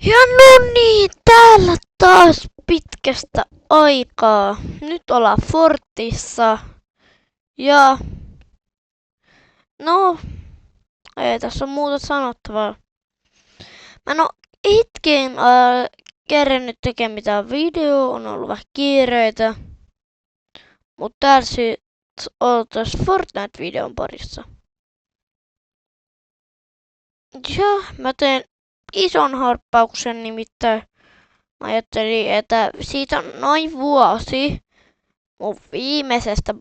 Ja no niin, täällä taas pitkästä aikaa. Nyt ollaan Fortissa. Ja no, ei tässä ole muuta sanottavaa. Mä en oo hetken kerennyt tekemään mitään videoa, on ollut vähän kiireitä. Mut täällä sit oltais Fortnite-videon parissa. Ja mä teen ison harppauksen nimittäin. Mä ajattelin, että siitä on noin vuosi mun viimeisestä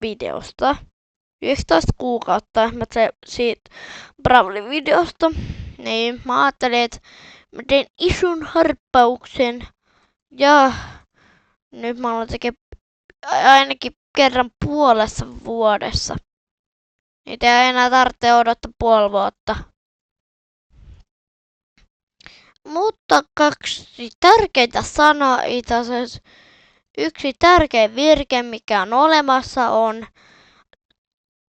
videosta. 19 kuukautta mä teen siitä Bravlin videosta. Niin mä ajattelin, että mä teen ison harppauksen. Ja nyt mä aloin tekemään ainakin kerran puolessa vuodessa. Niitä ei enää tarvitse odottaa puoli vuotta. Mutta kaksi tärkeintä sanaa itse asiassa. Yksi tärkein virke, mikä on olemassa, on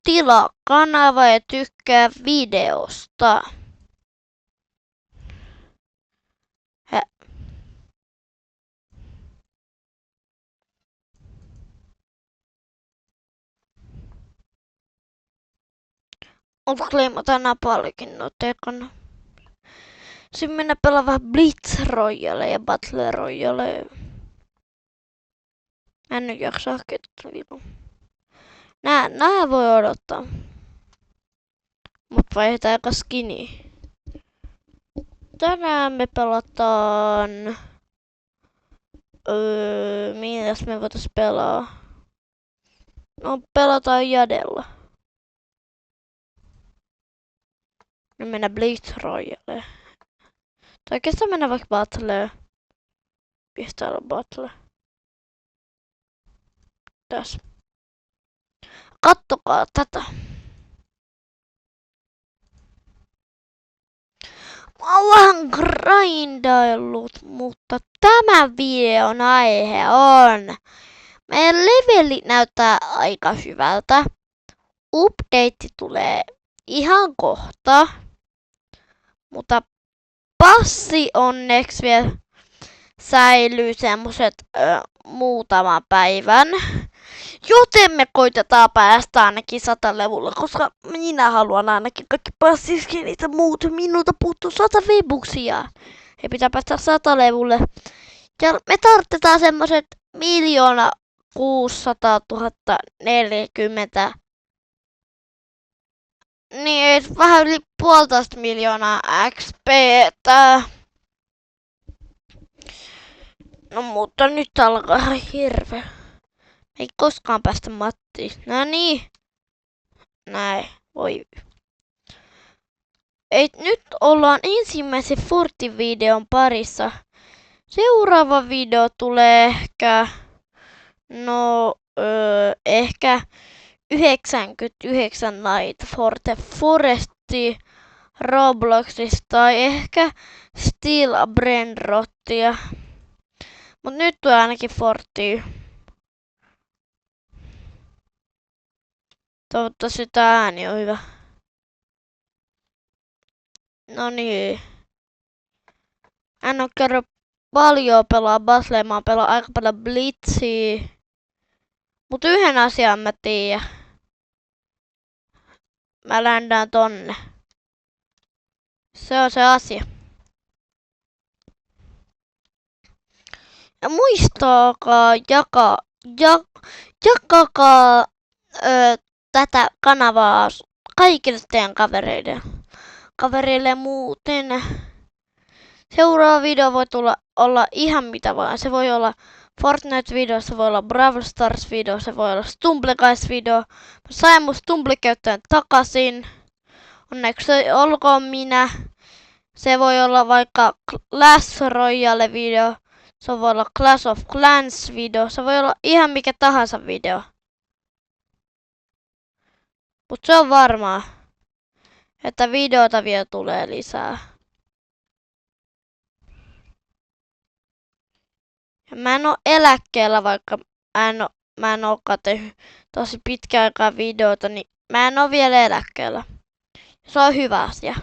tilaa kanava ja tykkää videosta. Onko kleimata napallikin noita ekana? Sitten mennä pelaa vähän Blitz Royale ja Battle Royale. Mä en nyt jaksa hakea vitu. Nää voi odottaa. Mut vaihdetaan aika skinny. Tänään me pelataan... mitäs me voitais pelaa? No pelataan Jadella. Me mennään Blitz Royale. Tai oikeastaan mennään vaikka Battleen. Pistää olla Battle. Tässä. Kattokaa tätä. Mä oon vähän grindaillut, mutta tämän videon aihe on... Meidän levelit näyttää aika hyvältä. Update tulee ihan kohta. Mutta passi onneksi vielä säilyy semmoset muutaman päivän. Joten me koitetaan päästä ainakin 100 levulle, koska minä haluan ainakin kaikki passiskinit ja muut. Minulta puuttuu 100 V-buksia. He pitää päästä 100 levulle. Ja me tarvitaan semmoset 1 600 040. Niin, vähän yli 1,5 miljoonaa XP:tä. No mutta nyt alkaa ihan hirveä. Ei koskaan päästä Mattiin. No niin. Näin. Voi. Ei, nyt ollaan ensimmäisen Forti-videon parissa. Seuraava video tulee ehkä... No... ehkä... 99 Night Forte Foresti Robloxista tai ehkä Steel Brainrottia. Mut nyt tulee ainakin Fortia. Toivottavasti tää ääni on hyvä. No niin. En oo kerro paljon pelaa Battlea, mä pelaan aika paljon Blitzia. Mut yhden asian mä tiedän. Mä ländään tonne. Se on se asia. Ja muistakaa jakakaa tätä kanavaa kaikille teidän kavereille muuten. Seuraava video voi olla ihan mitä vaan. Se voi olla Fortnite-video, se voi olla Brawl Stars-video, se voi olla Stumble Guys-video. Mä sain mun Stumble-käyttäjän takaisin. Onneksi olkoon minä. Se voi olla vaikka Clash Royale-video. Se voi olla Clash of Clans-video. Se voi olla ihan mikä tahansa video. Mut se on varmaa, että videota vielä tulee lisää. Ja mä en oo eläkkeellä, vaikka mä en ookaan tehnyt tosi pitkän aikaa videota, niin mä en oo vielä eläkkeellä. Se on hyvä asia.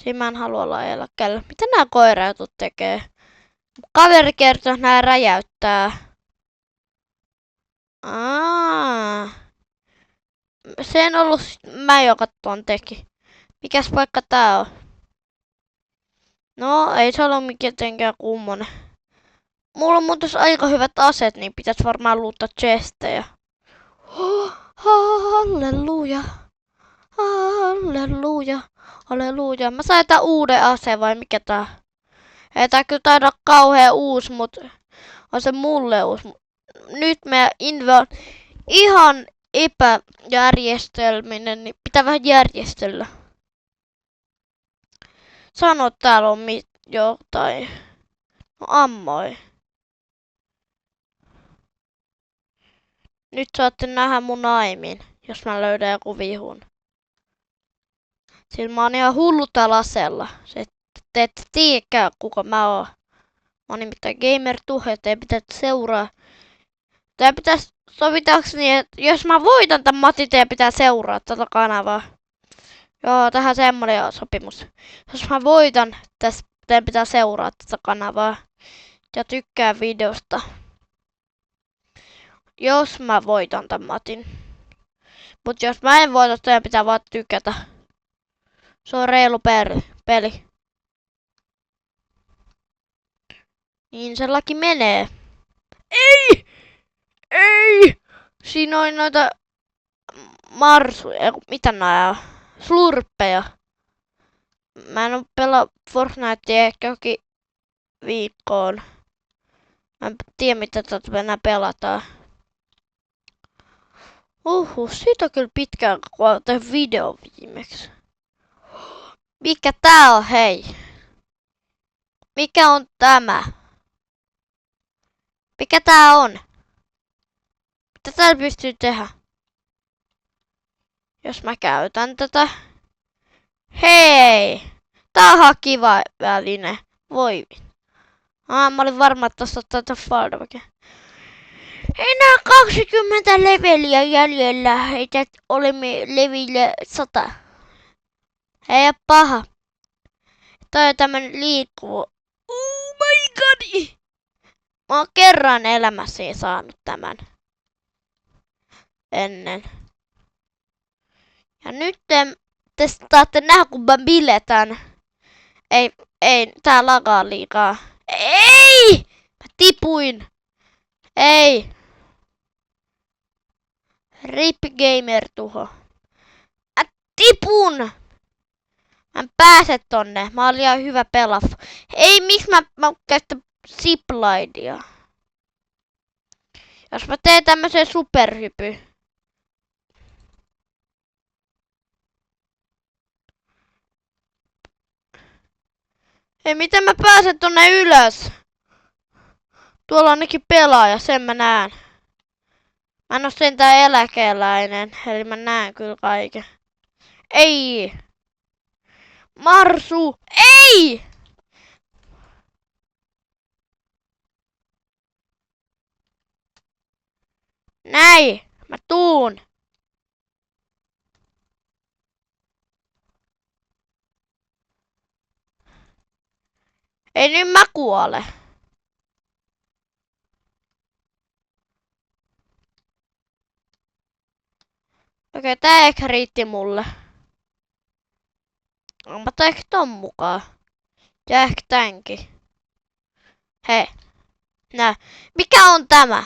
Siinä mä en halua olla eläkkeellä. Mitä nää koirautut tekee? Kaveri kertoo, että nää räjäyttää. Se en ollut mä, joka ton teki. Mikäs paikka tää on? No, ei se ollut mitenkään kummonen. Mulla on muuten aika hyvät aseet, niin pitäis varmaan luuttaa chestejä. Halleluja. Halleluja. Halleluja. Mä sain tää uuden aseen vai mikä tää? Ei tää kyllä taida kauhea uusi, mut on se mulle uusi. Nyt meidän inve on ihan epäjärjestelminen, niin pitää vähän järjestellä. Sano, täällä on jotain. No ammoi. Nyt saatte nähdä mun aimin, jos mä löydän joku vihun. Sillä mä oon ihan hullu täällä aseella. Te ette tiedäkään kuka mä oon. Mä oon nimittäin Gamer Tuhe, teidän pitää seuraa. Teidän pitäis sovitakseni, että jos mä voitan tän Matti, teidän pitää seuraa tätä kanavaa. Joo, tähän semmoinen sopimus. Jos mä voitan, teidän pitää seuraa tätä kanavaa. Ja tykkää videosta. Jos mä voitan tän Matin. Mut jos mä en voita, teidän pitää vaan tykätä. Se on reilu peli. Niin se laki menee. Ei! Ei! Siinä on noita mitä nää on? Slurppeja. Mä en oo pelaa Fortnitea ehkä jokin viikkoon. Mä en tiedä mitä tätä enää pelataan. Siitä on kyllä pitkään kun on tehnyt video viimeksi. Mikä tää on, hei? Mikä on tämä? Mikä tää on? Mitä täällä pystyy tehdä? Jos mä käytän tätä. Hei! Tää on ihan kiva väline. Voi. Mä olin varma, että tosta tätä Faldovakin. Enää 20 leveliä jäljellä. Heitä olemme leville 100. Ei oo paha. Toi on tämmönen liikkuva. Oh my god! Mä oon kerran elämässäni saanut tämän. Ennen. Ja nyt te saatte nähdä, kun mä biletän. Ei, tää lagaa liikaa. Ei! Mä tipuin. Ei. RIP Gamer Tuho. Mä tipun! Mä en pääse tonne. Mä oon liian hyvä pelaf. Ei, miksi mä käytän ziplidea? Jos mä teen tämmösen superhypy. Ei, miten mä pääsen tonne ylös? Tuolla on ainakin pelaaja, sen mä näen. Mä en oo sentään eläkeläinen, eli mä näen kyllä kaiken. Ei! Marsu! Ei! Näin! Mä tuun! Ei nyt mä kuole. Okei, tää ehkä riitti mulle. Mä otan ehkä ton mukaan. Ja ehkä tämänkin. Hei. Nää. Mikä on tämä?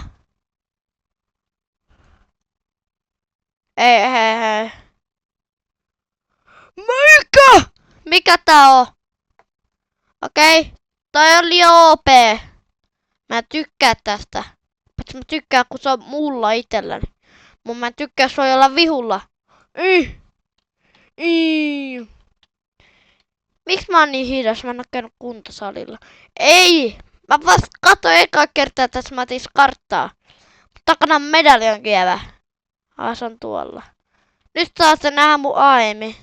Hei. Mikä? Mikä tää on? Okei. Toi on liian OP. Mä en tykkää tästä. Paitsi mä tykkään, kun se on mulla itselläni. Mun mä en tykkää suojella vihulla. Miksi mä oon niin hidas? Mä en oo käynyt kuntosalilla. Ei! Mä vasta katsoin ekaa kertaa tässä Matis karttaa. Takana on medaljon kievä. Se on tuolla. Nyt saatte nähdä mun aimi.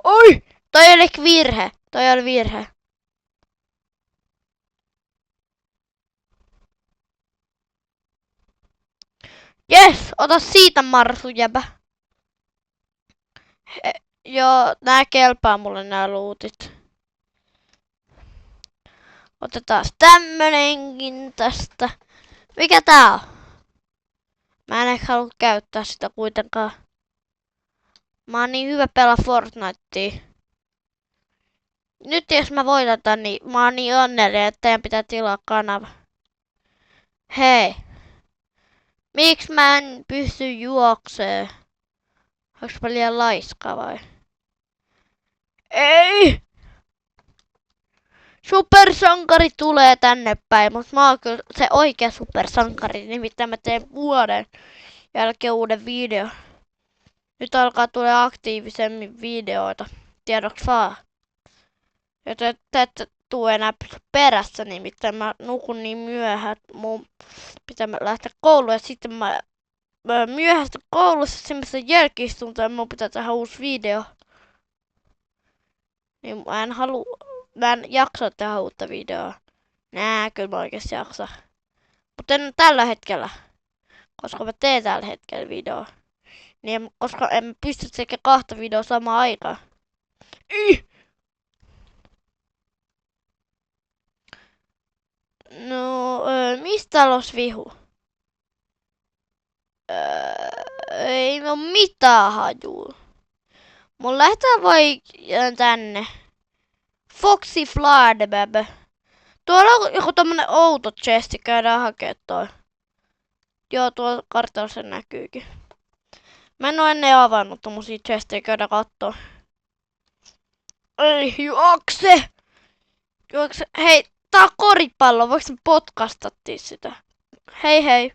Oi! Toi oli virhe. Toi oli virhe. Jes! Ota siitä Marsu jäbä. Joo, nää kelpaa mulle nää luutit. Otetaan tämmönenkin tästä. Mikä tää on? Mä en ehkä halua käyttää sitä kuitenkaan. Mä oon niin hyvä pelaa Fortnitea. Nyt jos mä voitan tän, niin mä oon niin onnellinen, että teidän pitää tilaa kanava. Hei. Miksi mä en pysty juoksee? Onks mä liian laiska vai? Ei! Supersankari tulee tänne päin, mutta mä oon kyllä se oikea supersankari, nimittäin mä teen vuoden jälkeen uuden video. Nyt alkaa tulla aktiivisemmin videoita, tiedoks vaan. Joten te ette tuu enää perässä, nimittäin mä nukun niin myöhään, että mun pitää lähteä kouluun ja sitten mä myöhästyn koulussa semmoista jälki-istuntoa ja mun pitää tehdä uusi video. Niin mä en jaksa tehdä uutta videoa. Kyllä mä oikeesti jaksa. Mutta en tällä hetkellä. Koska mä teen tällä hetkellä videoa. Niin koska en pysty tekemään kahta videoa samaan aikaan. No, mistä täällä olisi vihu? Ei oo mitään hajua. Mun lähtee vai tänne. Foxy Fladbab. Tuolla on joku tommonen outo chesti, käydään hakee toi. Joo, tuolla kartalla se näkyykin. Mä en oo ennen avannut tommosia chestejä, käydään kattoo. Ei juokse! Juokse. Hei, tää on koripallo, voiko sä potkastattiin sitä? Hei hei.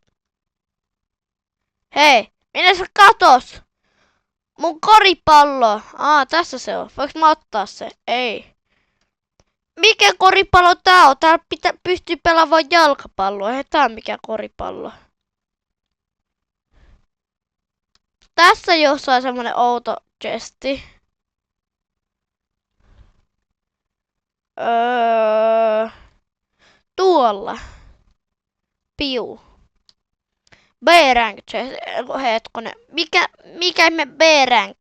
Hei, minne sä katos? Mun koripallo! Tässä se on. Voinko mä ottaa se? Ei. Mikä koripallo tää on? Täällä pystyy pelaamaan vain jalkapalloa. Ei tää on mikään koripallo. Tässä jossain semmonen outo chesti. Tuolla. Piu. B-rank chest. Hetkonen. Mikä me B-rank?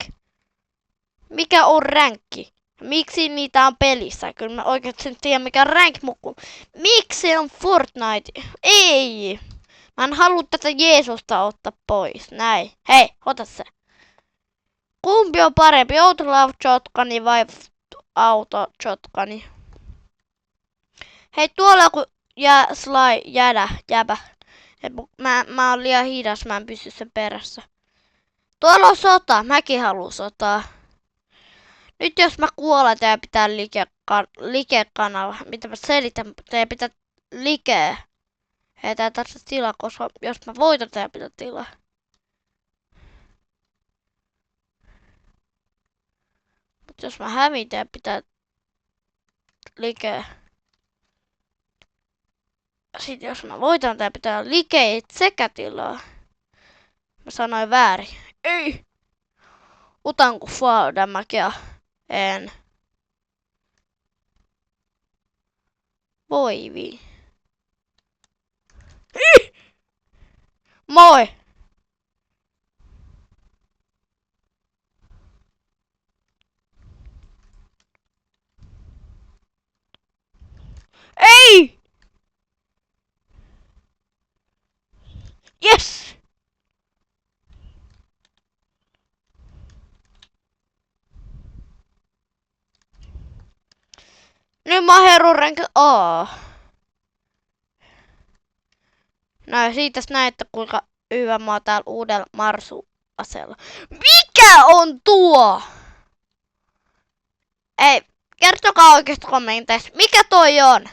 Mikä on rankki? Miksi niitä on pelissä? Kyllä mä oikeesti en tiedä mikä on rank muku. Miksi on Fortnite? Ei! Mä en halua tätä Jeesusta ottaa pois. Näin. Hei, ota se. Kumpi on parempi? Outlaw Shotgun vai Auto Shotgun? Hei, tuolla on joku jäbä. Mä oon liian hidas, mä en pysy sen perässä. Tuolla on sota. Mäkin haluan sotaa. Nyt jos mä kuolen, teidän pitää like-kanava. Mitä mä selitän? Teidän pitää like. Ei tää tarvitse tilaa, koska jos mä voitan, teidän pitää tilaa. Mut jos mä hävin, teidän pitää like. Sitten jos mä voitan, teidän pitää like sekä tilaa. Mä sanoin väärin. Ei! Utanku Faldamakia. En. Voi vii. Moi! Ei! Yes! Nyt mä oon Hero Rank A. No ja siitä näette kuinka hyvä mä oon täällä uudella Marsu-aseella. Mikä on tuo? Ei, kertokaa oikeesti kommenteissa. Mikä toi on?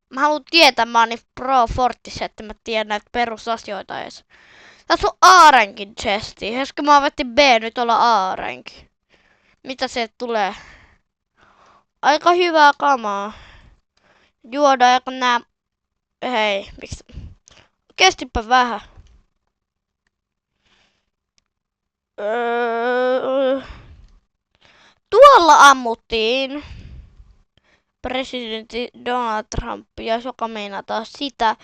Mä haluan tietää, mä oon niin pro Fortissa, että mä tiedän näitä perusasioita edes. Tässä on A-rankin chesti. Äsken mä vettin B, nyt ollaan A-ranki. Mitä se tulee? Aika hyvää kamaa. Juoda aika nää... Hei, miksi... Kestipä vähän. Tuolla ammuttiin presidentti Donald Trumpia, joka meinataan sitä,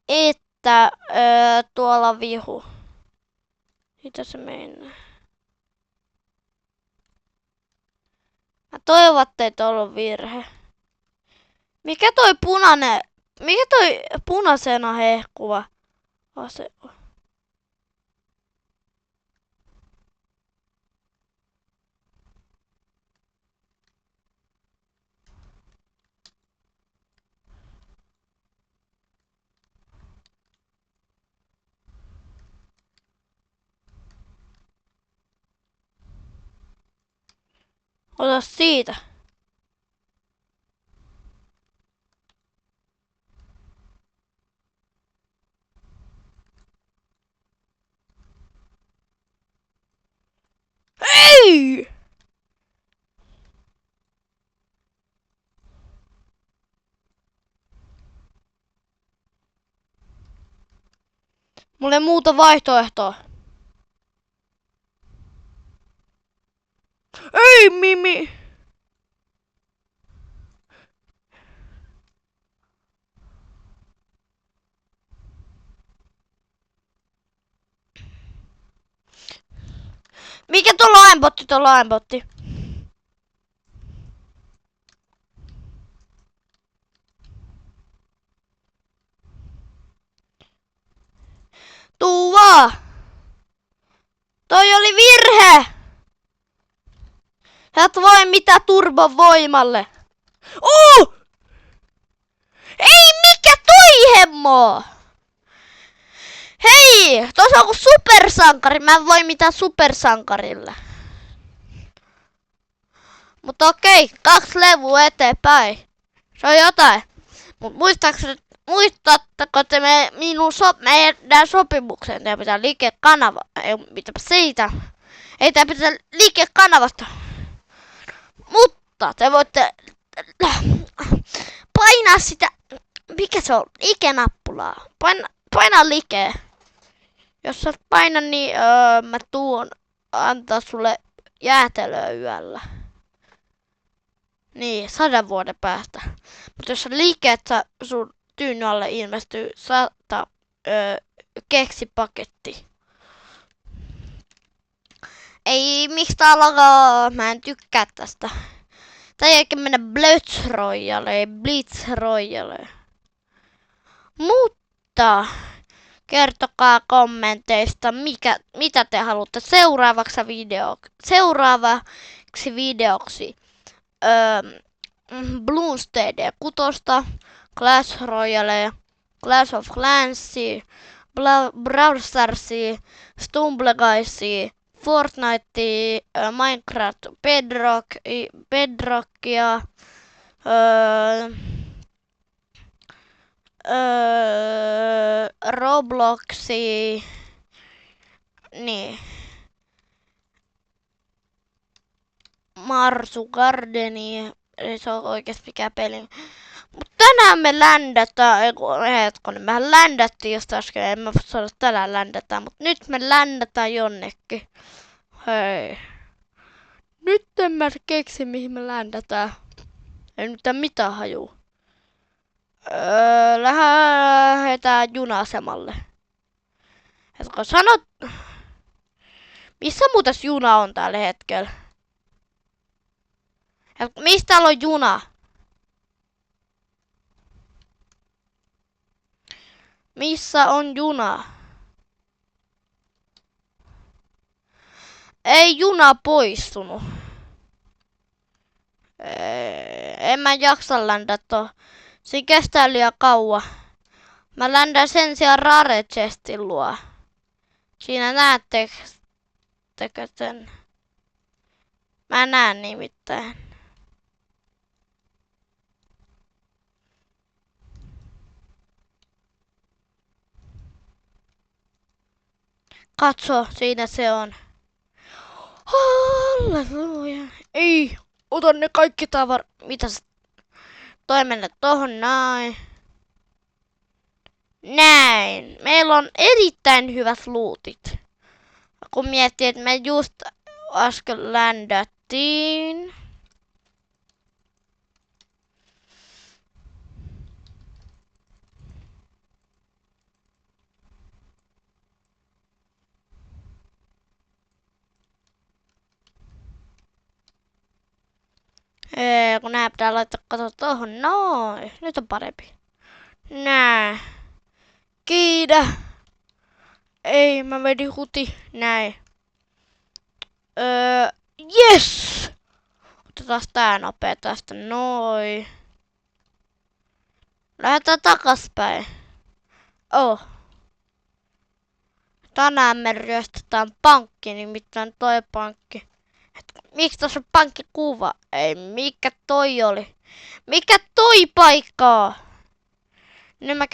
että tuolla vihu. Mitä se meinaa? toivon, ettei toi ollut virhe. Mikä toi punainen... Mikä toi punaisena hehkuva ase on? Ota siitä. Ei! Mulla ei muuta vaihtoehtoa. Ei, Mimi! Mikä tuo lainbotti? Tuu vaan! Toi oli virhe! Sä et voi mitään turbovoimalle. Ei mikä toi hemmo! Hei! Tuossa on kuin supersankari. Mä en voi mitään supersankarille. Mutta okei, 2 levua eteenpäin. Se on jotain. Mut muistatteko te meidän sopimuksen? Teidän pitää liikekanava. Ei mitäpä siitä. Ei tää pitää liikekanavasta. Mutta te voitte painaa sitä. Mikä se on? Liikenappulaa. Paina like. Jos sä paina, niin mä tuun antaa sulle jäätelöä yöllä. Niin, 100 vuoden päästä. Mutta jos sä liikeet, sun tyynyn alle ilmestyy 100 keksipaketti. Ei, miksi tää alkaa? Mä en tykkää tästä. Tää jälkeen mennä Blitz Royale. Mutta kertokaa kommenteista, mitä te haluatte seuraavaksi videoksi. Bloomstead 6, Clash Royale, Clash of Clans, Brawl Stars, Stumbleguysia, Fortnite, Minecraft, Bedrockia, Robloxia, niin, Marsu Gardenia, ei se ole oikeesti mikään peli. Mut tänään me ländätään, mehän ländättiin just äsken, en mä sano tänään ländätään, mut nyt me ländätään jonnekin. Hei. Nyt en mä keksi mihin me ländätään. Ei nyt mitään hajuu. Lähetään juna-asemalle. Etkö sanot... Missä muutas juna on tällä hetkellä? Mistä täällä on juna? Missä on juna? Ei juna poistunut. En mä jaksa ländätä. Siinä kestää liian kauan. Mä ländän sen sijaan Rare Chestin luo. Siinä näettekö sen? Mä näen nimittäin. Katso, siinä se on. Halleluja. Ei, otan ne kaikki mitä sä... Toi mennä tohon näin. Näin. Meillä on erittäin hyvät lootit. Kun miettii, että me just äsken ländättiin. Kun nää pitää laittaa kato tohon. Noin. Nyt on parempi. Nää. Kiidä. Ei, mä vedin huti. Näin. Yes! Otetaan tää nopea tästä. Noin. Lähdetään takaspäin. Oh. Tänään me ryöstetään pankki, nimittäin toi pankki. Miksi tuossa on pankkikuva? Ei, mikä toi oli? Mikä toi paikkaa? Nyt mä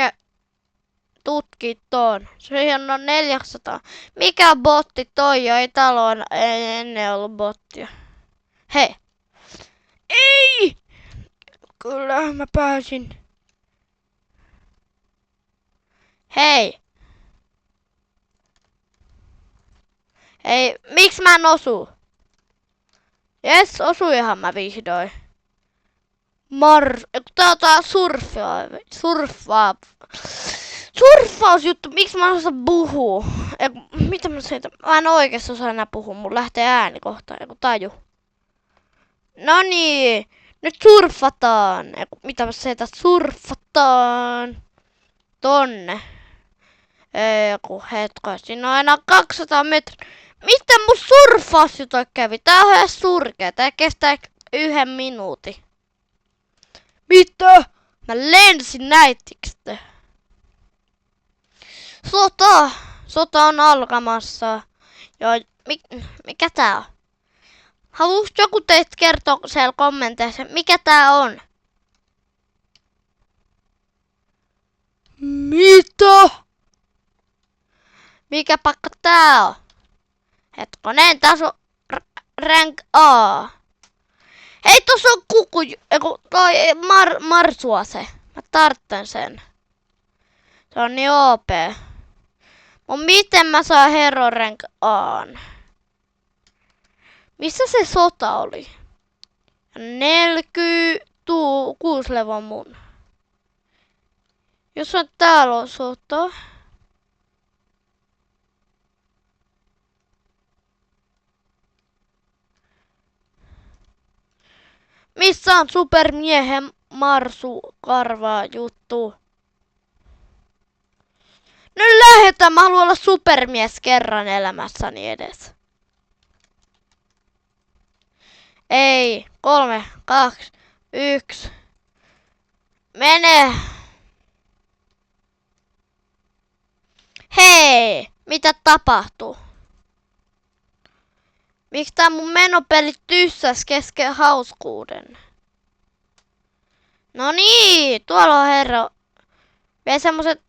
tutkii ton. Siihen on 400. Mikä botti toi? Ei taloon ennen ollut bottia. Hei. Ei! Kyllä mä pääsin. Hei. Ei, miksi mä en osu? Jes, osuihan mä vihdoin. Tää on tää surffausjuttu, miksi mä en osaa puhua? Mitä mä siitä? Mä en oikeesti osaa enää puhua, mun lähtee ääni kohta, taju. Noniin, nyt surffataan. Mitä mä siitä surffataan? Tonne. Hetko, siinä on aina 200 metriä. Mitä mun surffausjuttu kävi? Tää on ihan surkea, tää kestää 1 minuutin. Mitä? Mä lensin näittikö? Sota on alkamassa. Joo, mikä tää on? Haluuks joku teistä kertoa siellä kommenteissa, mikä tää on? Mitä? Mikä pakka tää on? Hetkonen, tässä on rank A. Hei, tossa on toi marsuase. Mä tartten sen. Se on niin OP. Mut miten mä saan hero rank A:n? Missä se sota oli? 6 level mun. Jos on täällä on sota. Missä on supermiehen marsukarvaa juttu? Nyt lähdetään, mä haluan olla supermies kerran elämässäni edes. Ei, 3, 2, 1. Mene! Hei! Mitä tapahtuu? Miksi tää mun menopeli tyssäs kesken hauskuuden? No niin, tuolla on herra. Vielä semmoset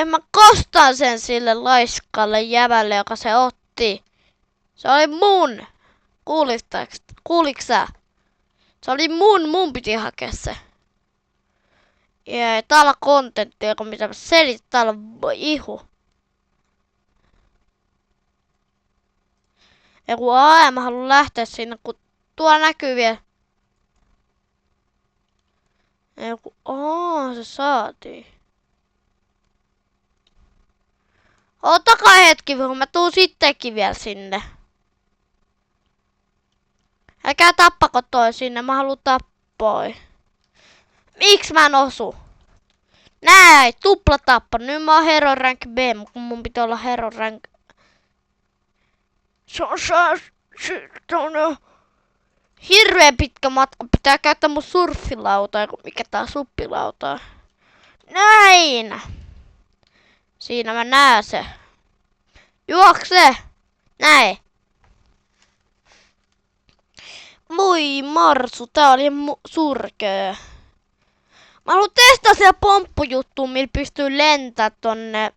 Mä kostan sen sille laiskalle jävälle, joka se otti. Se oli mun. Kuuliks sä? Se oli mun piti hakea se. Ja täällä on kontenttia, kun mitä mä selitän, täällä on ihu. Ja kun mä haluan lähteä sinne, kun tuo näkyy vielä. Ja kun se saatiin. Ottakaa hetki, kun mä tuun sittenkin vielä sinne. Älkää tappako toi sinne, mä haluan tappoi. Miksi mä en osu? Näin, tuplatappo. Nyt mä oon hero rank B, kun mun pitää olla hero rank. Se on hirveen pitkä matka. Pitää käyttää mun surffilautaa, mikä tää suppilautaa. Näin! Siinä mä näen se. Juokse! Näin! Voi marsu, tää oli surkee. Mä haluan testaa siellä pomppujuttuun, millä pystyy lentää tonne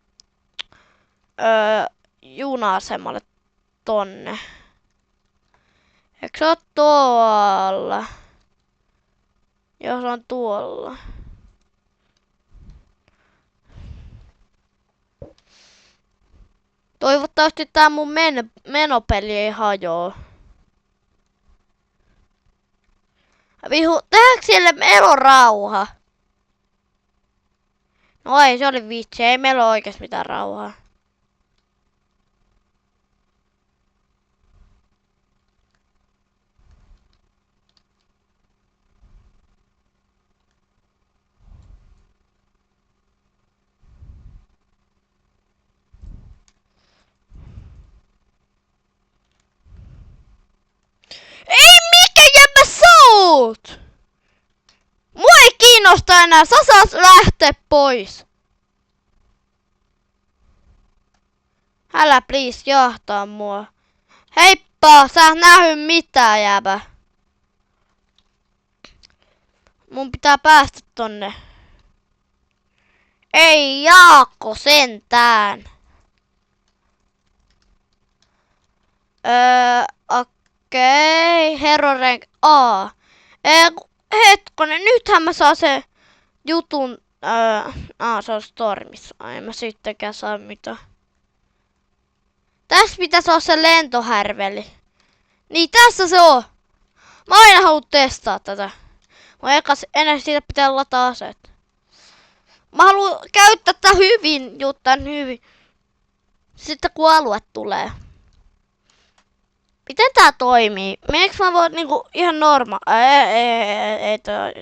juna-asemalle tonne. Eikö se oo tuolla? Jos on tuolla. Toivottavasti tää mun menopeli ei hajoa. Vihu, tehdäänkö siellä melorauha? No ei, se oli vitsi. Ei meillä ole oikeesti mitään rauhaa. enää. Sä saat lähteä pois. Älä please jahtaa mua. Heippa, sä et nähy mitään jäbä. Mun pitää päästä tonne. Ei Jaakko sentään. Okei, Hero Rank A. Hetkonen, nythän mä saan se jutun. Se on Stormissa. En mä sittenkään saa mitään. Tässä pitäisi olla se lentohärveli. Niin tässä se on. Mä aina haluan testaa tätä. Mä ennen siitä pitää lataa aseet. Mä haluan käyttää tätä hyvin, juttan hyvin. Sitten kun alue tulee. Miten tää toimii? Meneekö mä voin niinku ihan ei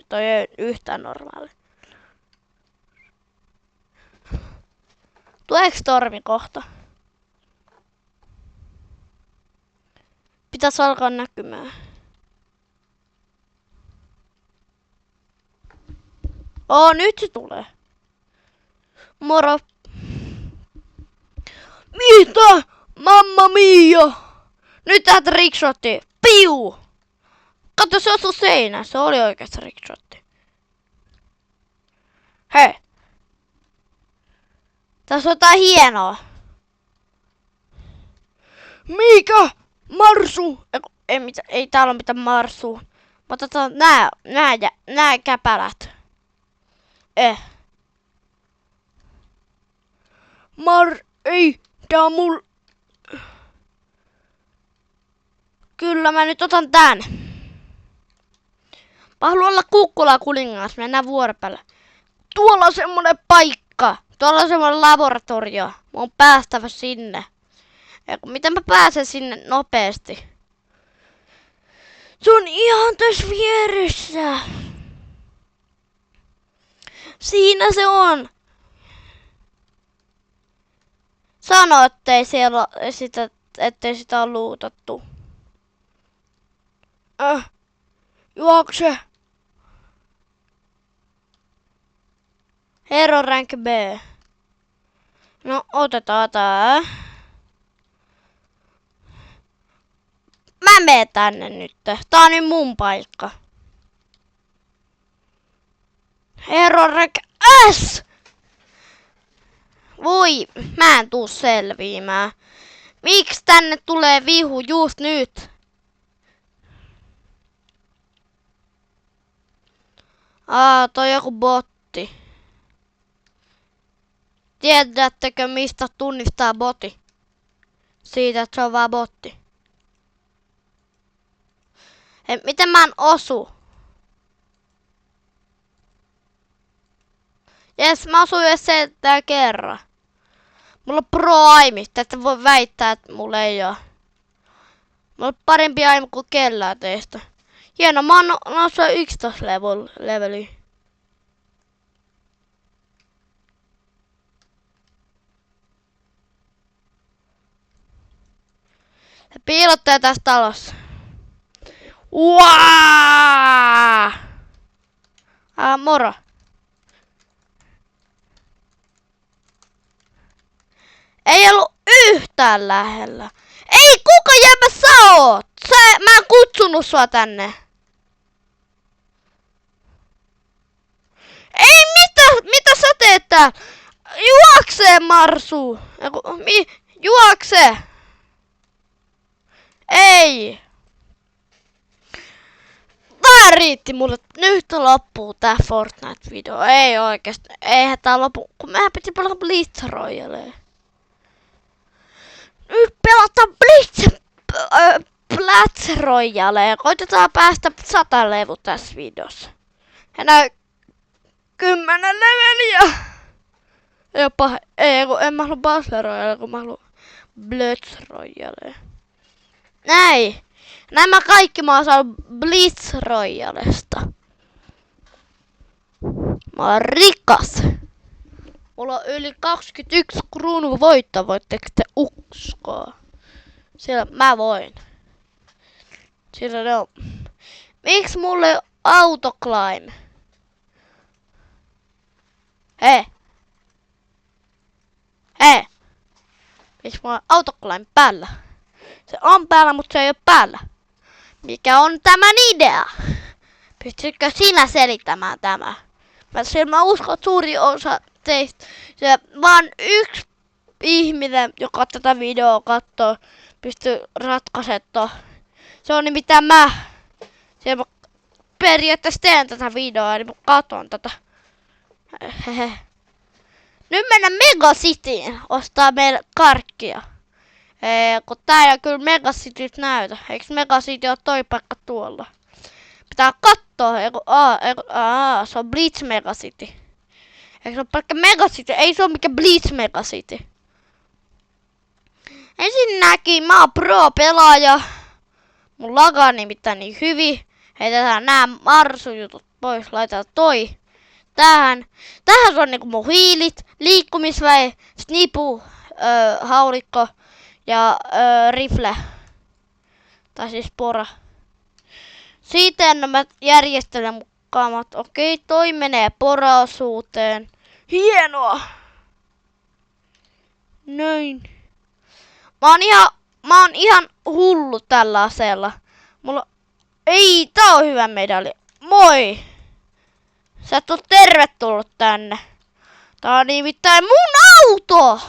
toi ei yhtään normaali. Tuleeko stormi kohta? Pitäis alkaa näkymään. Nyt se tulee. Moro. Mitä? Mamma mia! Nyt tää trickshotti. Piu! Katso, se osui seinään. Se oli oikeesti trickshotti. Hei! Tässä on jotain hienoa. Mikä? Marsu! Ei täällä ole mitään marsua. Mä otetaan nää käpälät. Ei, tää on mul... Kyllä mä nyt otan tän. Mä haluan olla Kukkula kuningas, mennään vuoren päälle. Tuolla on semmonen paikka. Tuolla on semmonen laboratorio. Mä oon päästävä sinne. Miten mä pääsen sinne nopeasti? Se on ihan tässä vieressä. Siinä se on. Sano, ettei sitä ole luutattu. Juokse. Hero Rank B. No, otetaan tää. Mä menen tänne nyt. Tää on nyt mun paikka. Hero Rank S! Voi, mä en tuu selviämään. Miksi tänne tulee vihu just nyt? Toi joku botti. Tiedättekö mistä tunnistaa botti? Siitä, että se on vaan botti. Miten mä en osu? Jes, mä osuin edes sentään kerran. Mulla on pro-aimit, että voi väittää, että mulla ei oo. Mulla on parempi aimi kuin kellään teistä. Hieno, mä oon noussut 11 leveliä. Se piilottaa tässä talossa. Uaaaa! Moro. Ei ollut yhtään lähellä. Ei, kuka jäbä sä oot? Mä en kutsunut sua tänne. Ei, mitä sä teet täällä? Juoksee, Marsu. Juokse. Ei. Tää riitti mulle. Nyt loppuu tää Fortnite-video. Ei oikeesti. Eihän tää lopu. Kun mehän piti pelata Blitz Royale. Nyt pelataan Blitz Royale ja koitetaan päästä 100 levu tässä videossa. Ja näin 10 leveliä. Jopa, en mä halua Battle Royale, kun mä haluan Blitz Royale. Näin. Nämä kaikki mä oon saanut Blitz Royalesta. Mä oon rikas. Mulla on yli 21 kruunun voittoa, voitteko te uskoa? Sillä mä voin. Sillä ne on. Miksi mulla ei autoclimb? Hei! Hei! Miksi mulla on autokkolain päällä? Se on päällä, mutta se ei ole päällä. Mikä on tämän idea? Pystytkö sinä selittämään tämä? Mä uskon, että suuri osa teistä, se vaan yksi ihminen, joka tätä videoa katsoo, pystyy ratkaisemaan. Se on nimittäin mä. Siellä mä periaatteessa teen tätä videoa, eli mä katon tätä. Hehe. Nyt mennään Megacityin ostaa meille karkkia. Kun tää ei kyllä Megacityt näytä. Eiks Megacity oo toi paikka tuolla? Pitää kattoo. Se on Bleach Megacity. Eikö se oo pelkkä Megacity? Ei se oo mikä Bleach Megacity. Ensinnäkin mä oon pro-pelaaja. Mun lagaa nimittäin niin hyvin. Heitetään nää marsujutut pois. Laitetaan toi tähän. Tähän se on niinku mun hiilit, liikkumisväe, snipu, haulikko ja rifle. Tai siis pora. Sitten mä järjestelen mun kamat. Okei, toi menee poraosuuteen. Hienoa! Noin. Mä oon ihan hullu tällä aseella. Mulla... Ei, tää on hyvä medali. Moi! Sä et oo tervetullut tänne. Tää on nimittäin mun auto!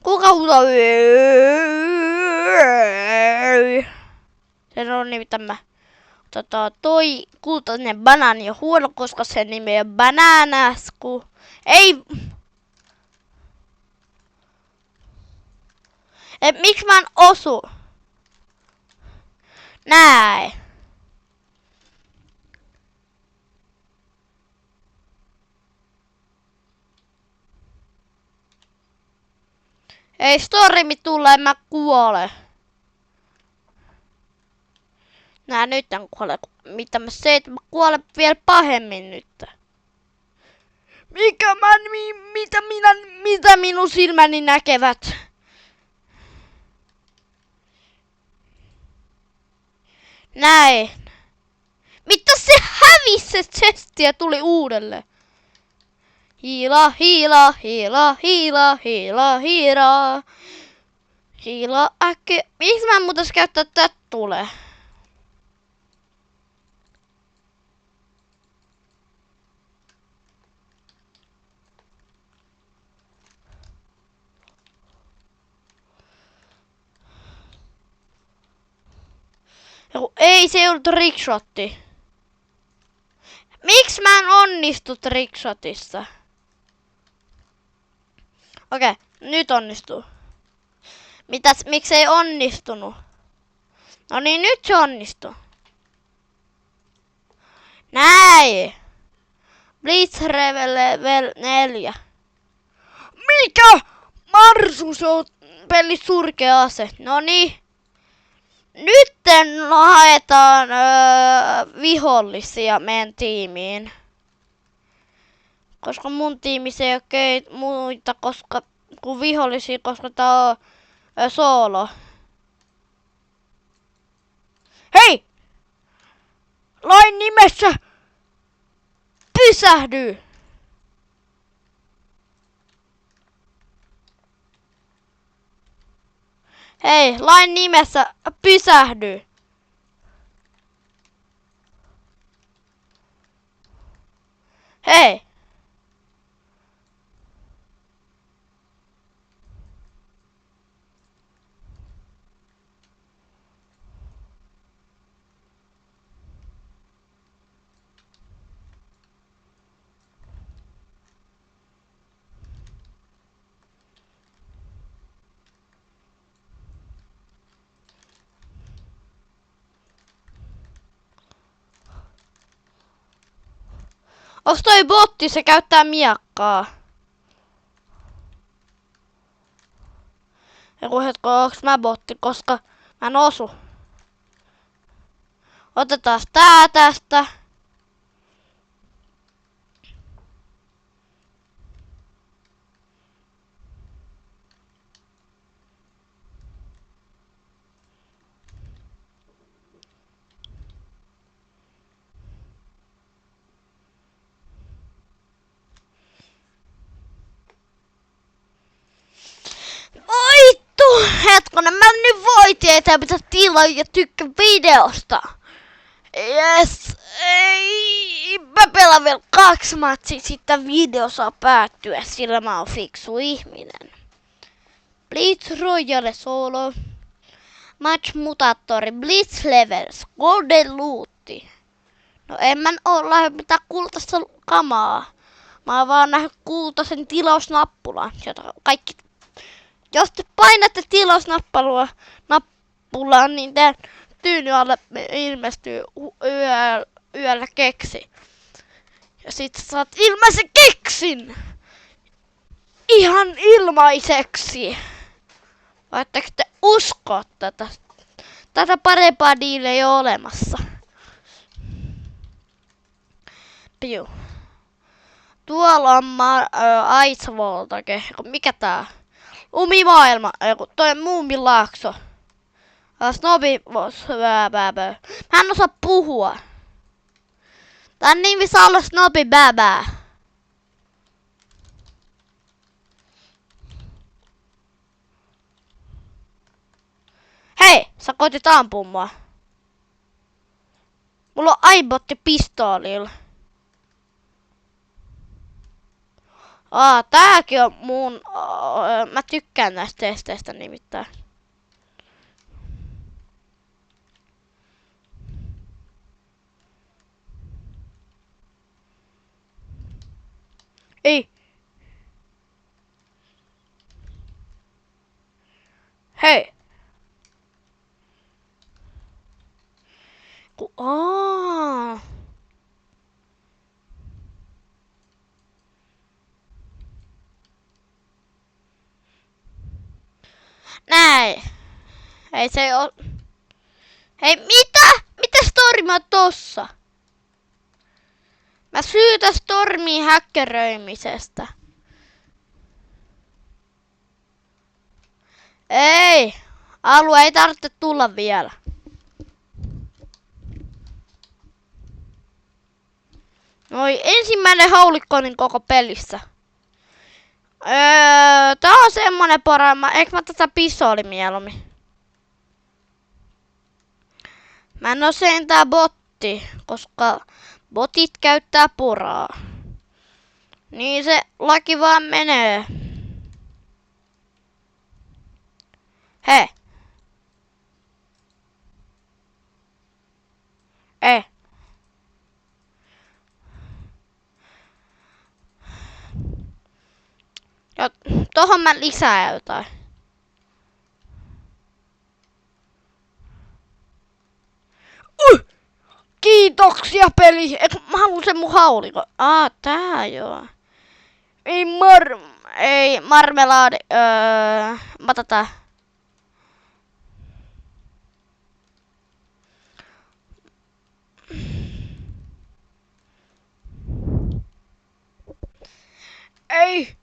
Kuka huutaa? Se on nimittäin mä. Toi kultainen banaani on huono, koska sen nimi on Bananasku. Ei... Miksi mä en osu? Näin. Ei stormi tulla, en mä kuole. Nää nyt en kuole. Mitä mä seit, mä kuolen vielä pahemmin nyt. Mitä minun silmäni näkevät? Näin. Mitä se hävisi se chesti ja tuli uudelle? Hiila, hiila, hiila, hiila, hiila, hiila. Hiila äkki. Miksi mä en muutais käyttää tätä tulee? Ei se ollut trickshotti. Miksi mä en onnistu trickshotissa? Okei, nyt onnistuu. Miksi ei onnistunut? No niin, nyt se onnistuu. Näin. Blitz level 4. Mikä? Marsu, se on peli surkea ase. No niin. Nytten haetaan vihollisia meidän tiimiin. Koska mun tiimissä ei ole muita kuin vihollisia, koska tää on soolo. Hei! Lain nimessä! Pysähdy! Hei, lain nimessä pysähdy! Hei! Onks toi botti, se käyttää miakkaa? Joku hetko, onks mä botti, koska mä en osu. Otetaan tää tästä. voi tietää mitä tilaa ja tykkää videosta. Yes, ei. Mä pelaan vielä 2 matsia, sitten video saa päättyä, sillä mä oon fiksu ihminen. Blitz Royale Solo. Match Mutatori, Blitz Levels, Golden Lootti. No en mä oo lähde mitään kultaista kamaa. Mä oon vaan nähnyt kultaisen tilausnappulan, jota kaikki... Jos te painatte tilausnappulaa, niin teidän tyyny alle ilmestyy yöllä keksi. Ja sit saat ilmaisen keksin! Ihan ilmaiseksi! Voitteko te uskoa tätä? Tätä parempaa diiliä ei ole olemassa. Piu. Tuolla on Ice Voltage. Mikä tää? Lumimaailma. Toi Muumilaakso. Snobi Mä en osaa puhua. Tän nimi saa olla Snobi Bäbää. Hei! Sä koitit ampua mua. Mulla on aibotti pistoolilla. Tääkin on mun... Mä tykkään näistä testeistä nimittäin. Ei. Hei. Näin. Ei se oo... Hei, mitä? Mitä Stormi on tossa? Mä syytän Stormia häkkeröimisestä. Ei. Alue ei tarvitse tulla vielä. Noi ensimmäinen haulikkonin koko pelissä. Tää on semmonen paremma. Eikö mä tätä pistooli mieluummin? Mä en oo sentään botti, koska botit käyttää poraa. Niin se laki vaan menee. Hei. Ei. Ja tohon mä lisää jotain. Kiitoksia peli! Mä haluun sen mun haulikon. Tää joo. Ei marmelaadi. Mä tätä. Ei!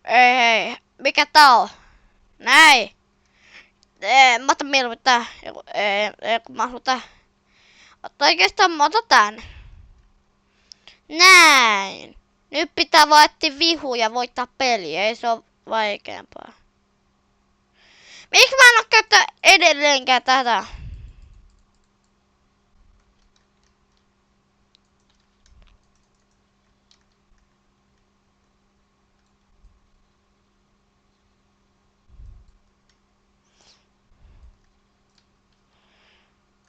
Ei! Mikä tää on? Näin! Mä otan mieluummin tää. Kun mä haluun tää. Oikeastaan mä otan tän. Näin! Nyt pitää vaan etsiä vihu ja voittaa peliä. Ei se oo vaikeampaa. Miksi mä en oo käyttää edelleenkään tätä?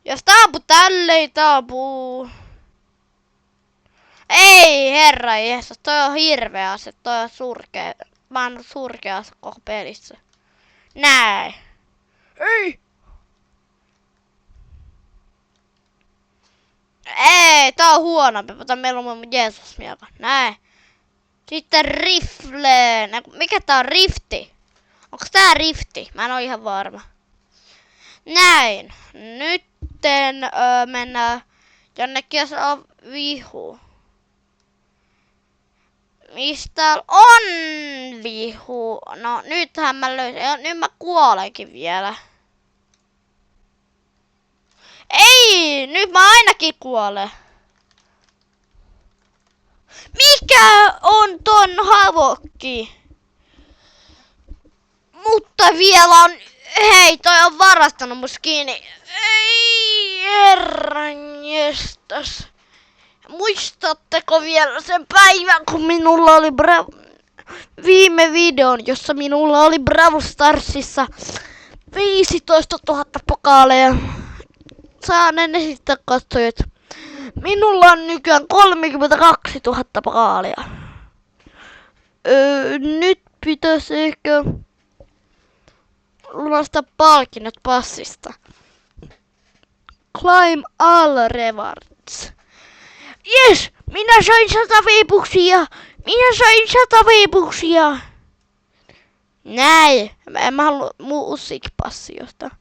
Jos taapu tälle, taapuu. Ei, herra Jeesus, toi on hirveä ase, toi on surkea. Mä oon surkea ase koko pelissä. Näin. Ei! Ei, tää on huonompi, mutta meillä on mun Jeesus-mieka. Näin. Sitten rifleen. Mikä tää on rifti? Onks tää rifti? Mä en oo ihan varma. Näin. Nytten mennään jonnekin, jos on vihu. Mistä on vihu? No nythän mä löysin. Nyt mä kuolenkin vielä. Ei! Nyt mä ainakin kuolen. Mikä on ton havokki? Mutta vielä on Hei, toi on varastanut mus kiinni. Ei, herranjestas. Muistatteko vielä sen päivän, kun minulla oli viime videon, jossa minulla oli Brawl Starsissa 15 000 pokaaleja. Saanen esittää katsojat. Minulla on nykyään 32 000 pokaalia. Nyt pitäisi ehkä lunastaa palkinnot passista. Climb all rewards. Yes! Minä sain 100 V-buksia! Minä sain 100 V-buksia! Näin! Mä halua musiikkipassi jostain.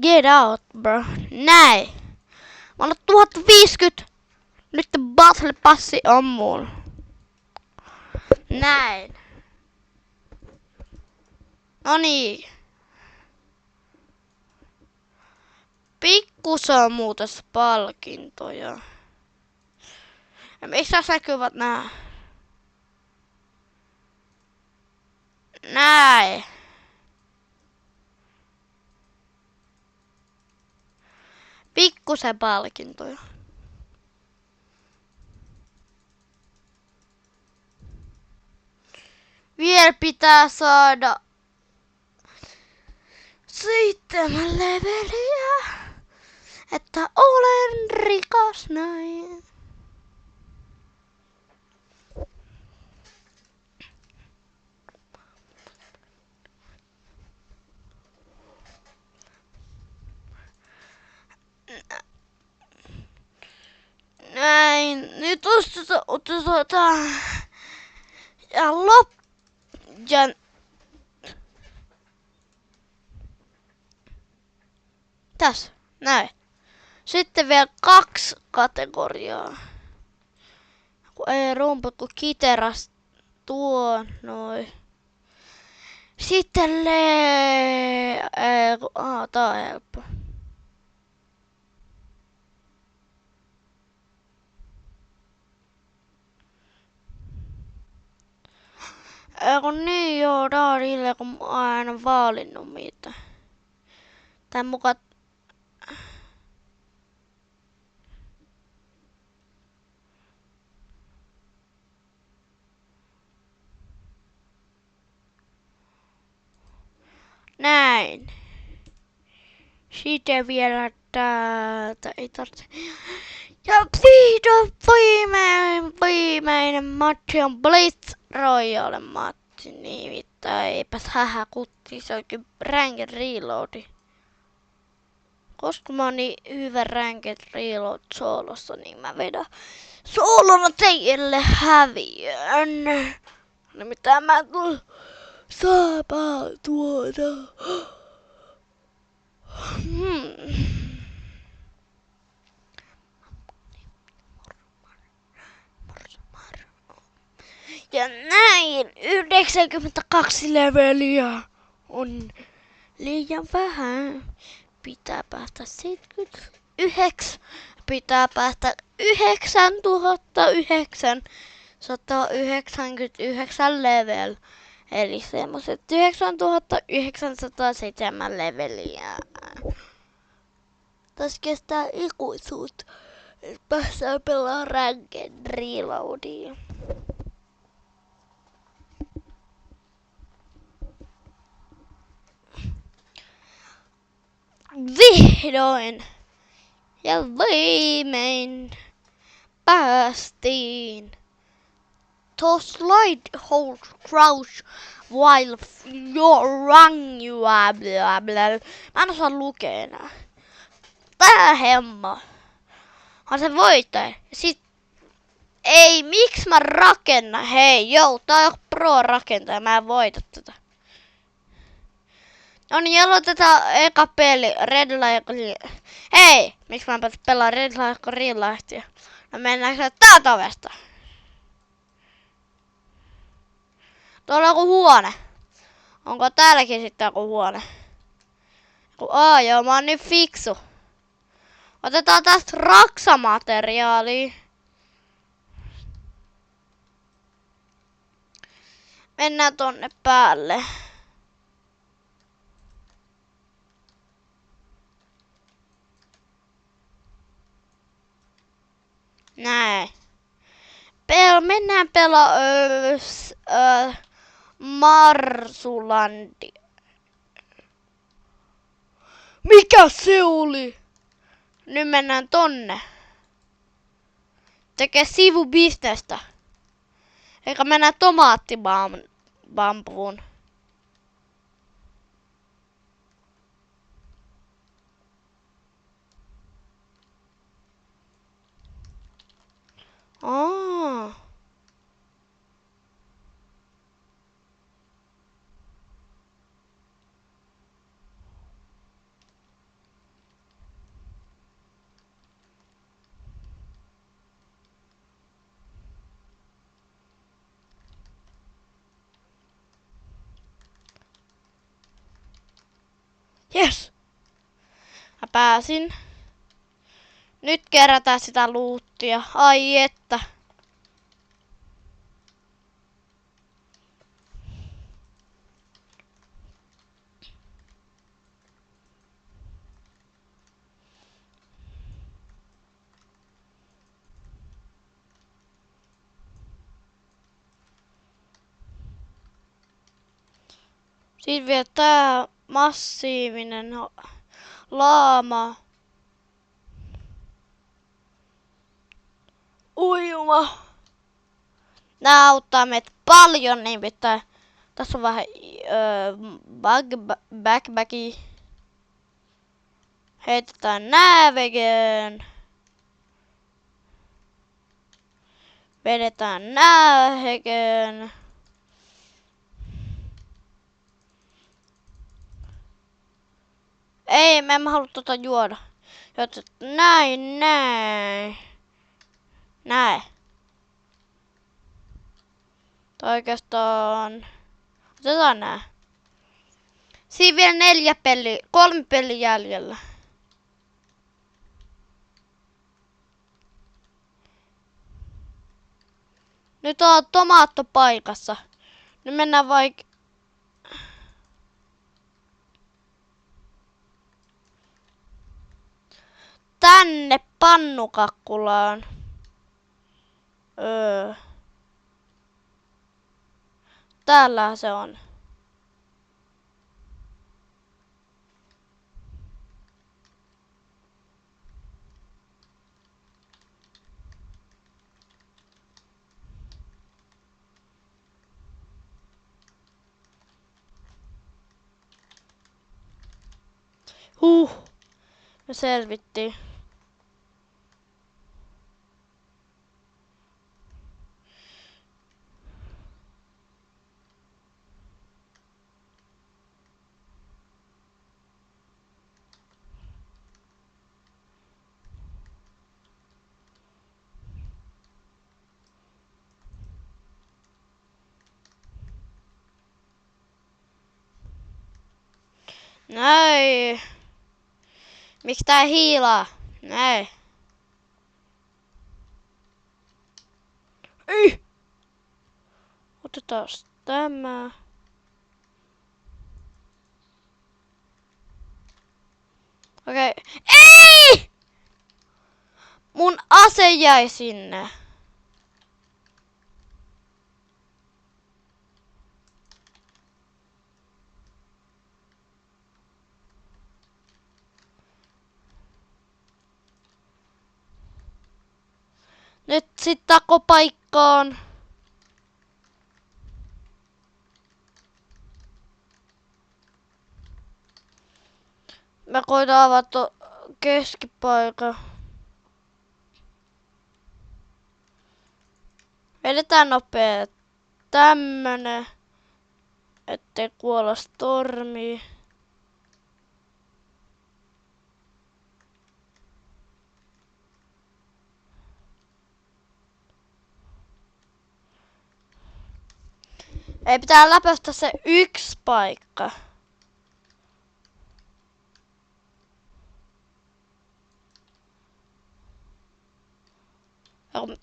Get out, bro. Näin! Mä olen 1050! Nyt battle passi on mulla. Näin. Noniin. Pikkusen muutos palkintoja. Ja missä näkyvät nää? Näin. Pikkusen palkintoja. Vielä pitää saada 7 leveliä, että olen rikas nainen. Näin, nyt otetaan ja tässä, näin. Sitten vielä 2 kategoriaa. Kun ei rumpu, kun kiteras tuo noin. Sitten tää on helppo. Kun niin joo, tää on niille, kun mä oon aina vaalinnut mitä. Tän mukaan. Näin. Sitten vielä täältä ei tarvitse. Ja viimeinen matchi on Blitz Royale matchi. Nimittäin eipäs kutti, se onkin Ranked Reload. Koska mä oon niin hyvä Ranked Reload soolossa, niin mä vedän soolona teille häviön. Nimittäin mä tuun saapaa tuoda. Ja näin 92 leveliä on liian vähän. Pitää päästä 79. Pitää päästä 9999 level. Eli semmoset 9907 leveliä. Tässä kestää ikuisuutta. Päästään pelaamaan Ranked Reloadia. Vihdoin ja viimein päästiin. To slide, hold, crouch while you're running. Blah, blah. Mä en osaa lukea enää. Tää hemma. On se voittaja. Sit ei, miksi mä rakennan? Hei, joo, tää on pro rakentaja. Mä en voita tätä. No niin, aloitetaan eka peli. Red Light. Hei, miksi mä en päätä pelaa Red Light kuin Real Lightia? No mennäänkö täältä ovesta? Tuolla on joku huone. Onko täälläkin sitten joku huone? Joo, mä oon niin fiksu. Otetaan tästä raksamateriaalia. Mennään tonne päälle. Näin. Mennään Marsulandi. Mikä se oli? Nyt mennään tonne. Tekee sivubisnestä. Eikä mennään tomaattibambuun. Oh. Yes! Mä pääsin. Nyt kerätään sitä luuttia. Ai että. Sitten vielä tää massiivinen laama. Uima. Nää auttaa meitä paljon nimittäin. Tässä on vähän backbacki. Heitetään nää vegeen. Vedetään nää vegeen. Ei, mä en halua tota juoda. Joten näin. Näin. Tai oikeastaan... Otetaan nää. Siinä vielä 3 peliä jäljellä. Nyt on tomaatto paikassa. Nyt mennään tänne pannukakkulaan. Täällä se on. Me selvittiin. Näin. Miksi tää hiilaa? Näin. Ei! Otetaan tämä. Okei. Ei! Mun ase jäi sinne. Nyt sit takopaikkaan. Mä koitan avata keskipaikan. Vedetään nopea tämmönen, ettei kuolla stormiin. Ei pitää läpäistä se 1 paikka.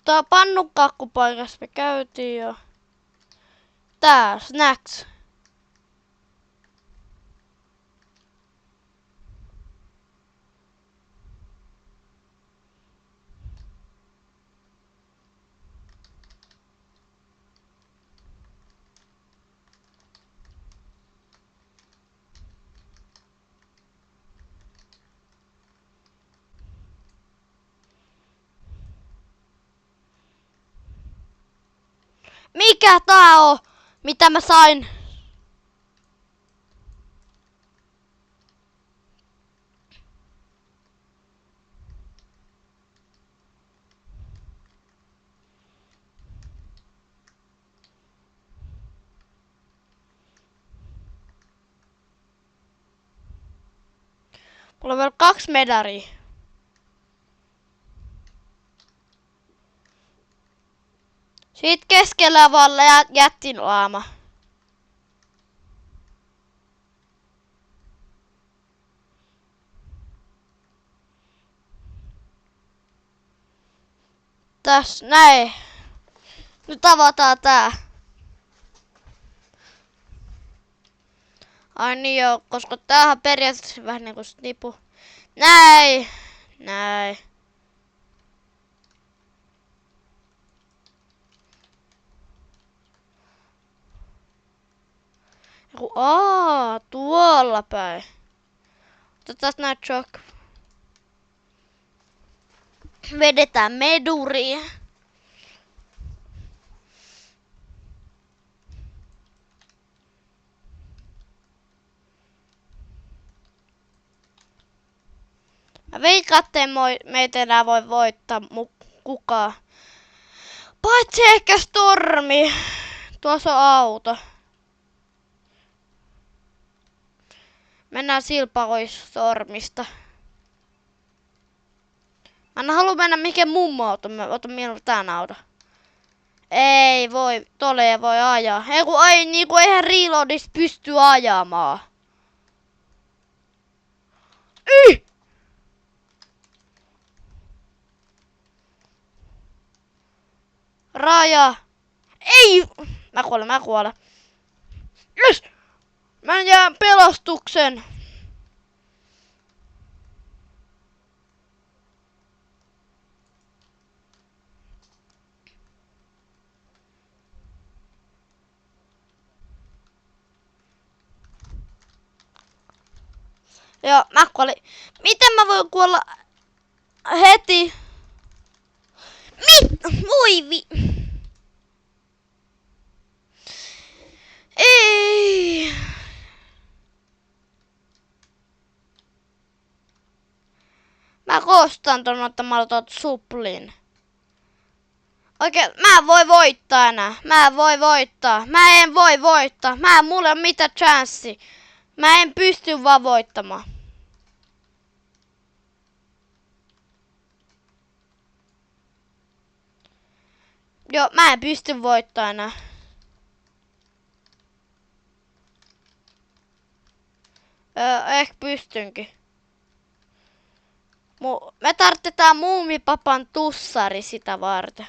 Tää pannukakkupaikassa me käytiin jo. Tää, snacks. Mikä tää on? Mitä mä sain? Mulla on vielä 2 medaria. Siitä keskellä vaan jättin laama. Tässä näin. Nyt avataan tää. Ai niin joo, koska tämähän periaatteessa vähän niinku snipu. Näin. Näin. Joku, tuolla päin. Otetaan nää chok. Vedetään meduriin. Mä veikkaan, ettei meitä enää voi voittaa kukaan. Paitsi ehkä Stormi. Tuossa on auto. Mennään silpakois Stormista. Mä en halua mennä mihinkään mummo auto. Mä otan mieluummin tän auto. Ei voi, tolle ei voi ajaa. Ei niinku eihän reloadista pysty ajamaan. Raja. Ei! Mä kuolen. Yes! Mä jään pelastuksen. Joo, mä kuolin. Miten mä voin kuolla heti? Voi Ei! Mä kostan ton ottamalla tuot suplin. Oikein, mä en voi voittaa enää. Mä en voi voittaa. Mulla ei oo mitään chanssi. Mä en pysty vaan voittamaan. Joo, mä en pysty voittamaan enää. Ehkä pystynkin. Me tarvitaan Muumipapan tussari sitä varten.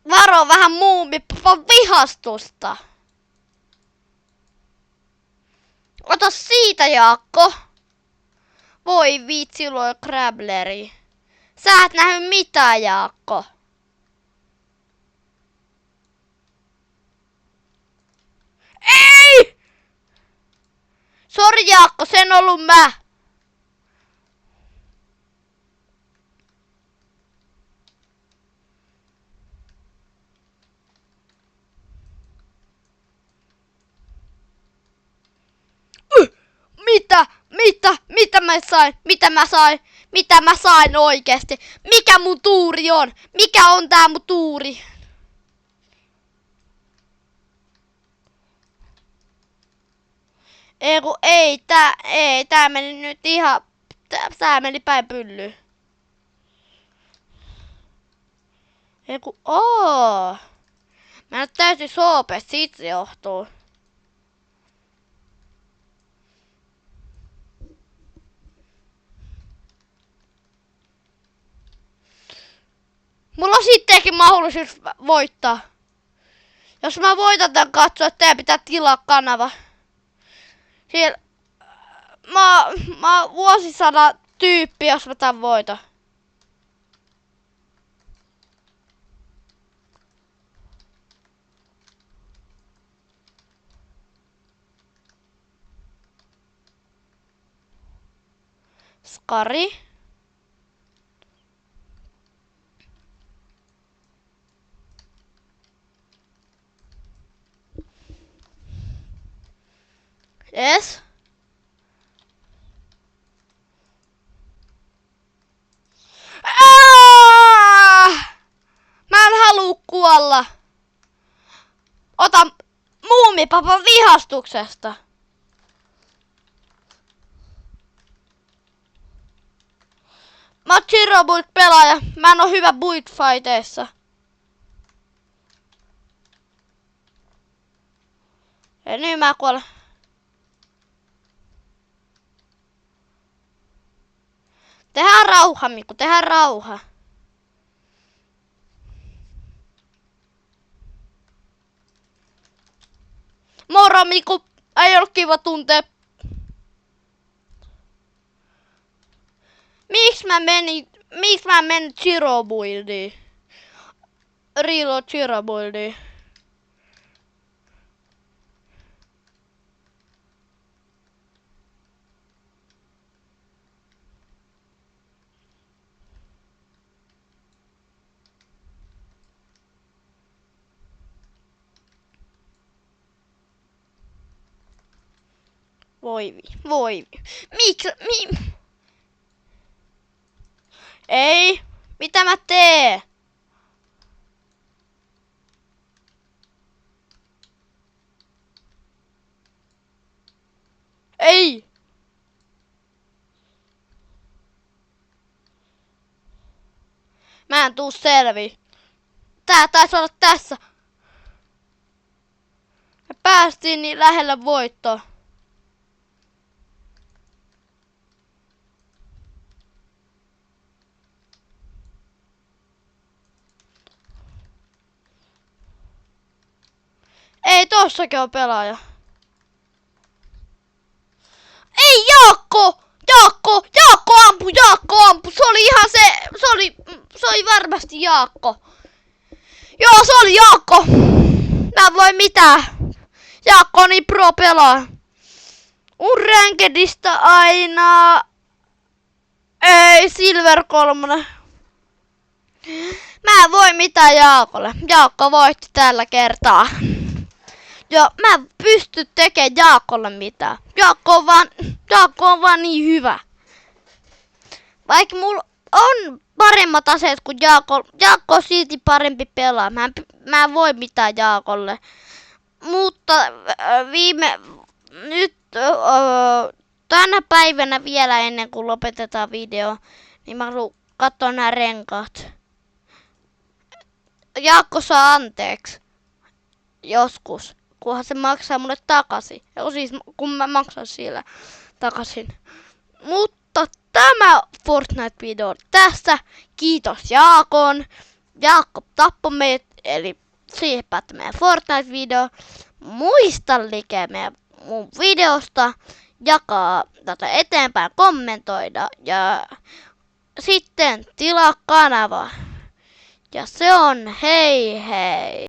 Varo vähän Muumipapan vihastusta. Ota siitä, Jaakko. Voi vitsi, luo Krableri. Sä et nähnyt mitään, Jaakko. Ei! Sori, Jaakko, sen ollut mä. Mitä mä sain oikeesti? Mikä mun tuuri on? Mikä on tää mun tuuri? Tää meni nyt ihan, tää meni päin pyllyyn. Mä en oo täysin soopes, siitä se johtuu. Mulla on sittenkin mahdollisuus voittaa. Jos mä voitan tän katsoa, että teidän pitää tilaa kanava. Siellä, mä oon vuosisadan tyyppi, jos mä tän voitan. Skari. Yes. Mä en halua kuolla. Ota muumipapan vihastuksesta. Mä oon Zero Build pelaaja. Mä en oo hyvä build fighteissa. Ja nyt mä kuolen. Tehdään rauha, Mikko. Tehdään rauha. Moro, Mikko. Ei oo kiva tuntea. Miksi mä menin Zero Buildiin? Reload Zero Buildiin. Voi. Miksi? Ei. Mitä mä teen? Ei. Mä en tuu selviin. Tää taisi olla tässä. Me päästiin niin lähelle voittoa. Ei, tossakin on pelaaja. Ei, Jaakko! Jaakko ampu! Se oli ihan se oli varmasti Jaakko. Joo, se oli Jaakko. Mä en voi mitään. Jaakko on niin pro pelaa. Rankedista aina. Ei, Silver 3. Mä en voi mitään Jaakolle. Jaakko voitti tällä kertaa. Joo, mä en pysty tekemään Jaakolle mitään. Jaakko on vaan niin hyvä. Vaikka mulla on paremmat aseet kuin Jaakko on silti parempi pelaa. Mä en voi mitään Jaakolle. Mutta tänä päivänä vielä ennen kuin lopetetaan video, niin mä haluan katsoa nämä renkaat. Jaakko saa anteeksi. Joskus. Kunhan se maksaa mulle takaisin. Siis kun mä maksan sillä takaisin. Mutta tämä Fortnite-video on tässä. Kiitos Jaakon. Jaakko tappoi meidät. Eli siihen päättyi meidän Fortnite-video. Muista meidän mun videosta. Jakaa tätä eteenpäin, kommentoida. Ja sitten tilaa kanava. Ja se on hei hei.